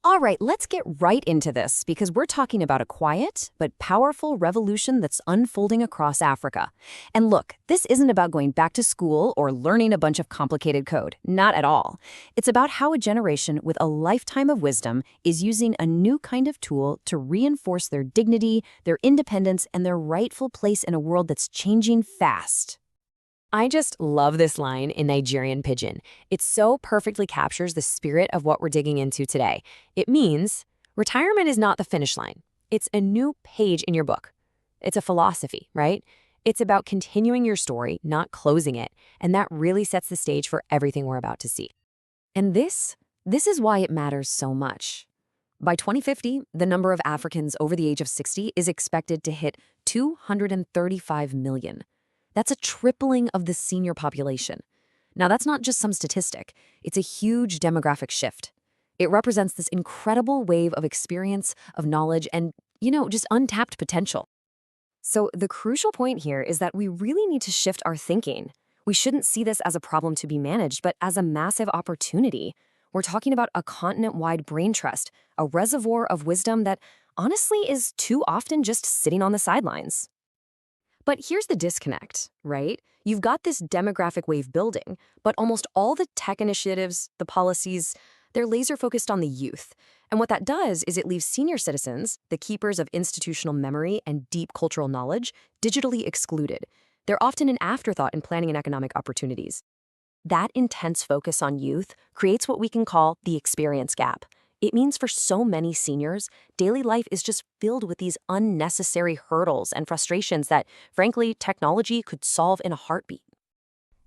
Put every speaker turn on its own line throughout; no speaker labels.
All right, let's get right into this because we're talking about a quiet but powerful revolution that's unfolding across Africa. And look, this isn't about going back to school or learning a bunch of complicated code. Not at all. It's about how a generation with a lifetime of wisdom is using a new kind of tool to reinforce their dignity, their independence, and their rightful place in a world that's changing fast.
I just love this line in Nigerian Pidgin. It so perfectly captures the spirit of what we're digging into today. It means retirement is not the finish line. It's a new page in your book. It's a philosophy, right? It's about continuing your story, not closing it, and that really sets the stage for everything we're about to see.
And this is why it matters so much. By 2050, the number of Africans over the age of 60 is expected to hit 235 million. That's a tripling of the senior population. Now, that's not just some statistic. It's a huge demographic shift. It represents this incredible wave of experience, of knowledge, and, just untapped potential. So the crucial point here is that we really need to shift our thinking. We shouldn't see this as a problem to be managed, but as a massive opportunity. We're talking about a continent-wide brain trust, a reservoir of wisdom that honestly is too often just sitting on the sidelines. But here's the disconnect, right? You've got this demographic wave building, but almost all the tech initiatives, the policies, they're laser focused on the youth. And what that does is it leaves senior citizens, the keepers of institutional memory and deep cultural knowledge, digitally excluded. They're often an afterthought in planning and economic opportunities. That intense focus on youth creates what we can call the experience gap. It means for so many seniors, daily life is just filled with these unnecessary hurdles and frustrations that, frankly, technology could solve in a heartbeat.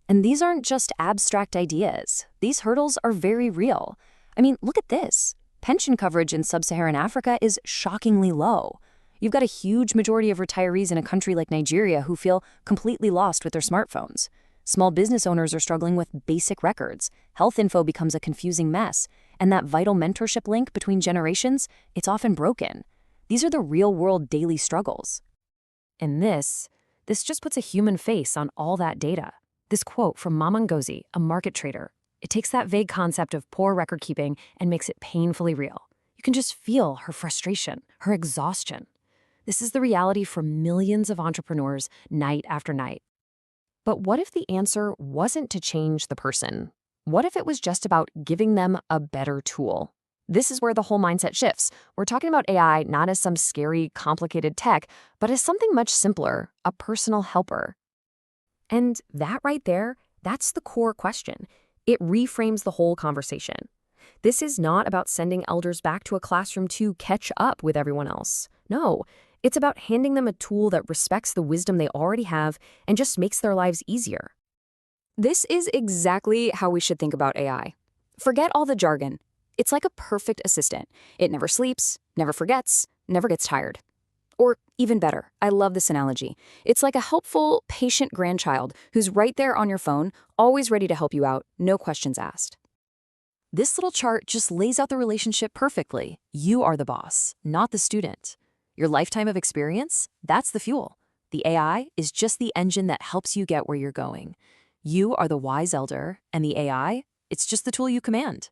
And these aren't just abstract ideas. These hurdles are very real. I mean, look at this. Pension coverage in sub-Saharan Africa is shockingly low. You've got a huge majority of retirees in a country like Nigeria who feel completely lost with their smartphones. Small business owners are struggling with basic records. Health info becomes a confusing mess. And that vital mentorship link between generations, it's often broken. These are the real-world daily struggles. And this just puts a human face on all that data. This quote from Mama Ngozi, a market trader, it takes that vague concept of poor record keeping and makes it painfully real. You can just feel her frustration, her exhaustion. This is the reality for millions of entrepreneurs night after night. But what if the answer wasn't to change the person? What if it was just about giving them a better tool? This is where the whole mindset shifts. We're talking about AI not as some scary, complicated tech, but as something much simpler, a personal helper. And that right there, that's the core question. It reframes the whole conversation. This is not about sending elders back to a classroom to catch up with everyone else. No. It's about handing them a tool that respects the wisdom they already have and just makes their lives easier. This is exactly how we should think about AI. Forget all the jargon. It's like a perfect assistant. It never sleeps, never forgets, never gets tired. Or even better, I love this analogy. It's like a helpful, patient grandchild who's right there on your phone, always ready to help you out, no questions asked. This little chart just lays out the relationship perfectly. You are the boss, not the student. Your lifetime of experience, that's the fuel. The AI is just the engine that helps you get where you're going. You are the wise elder, and the AI, it's just the tool you command.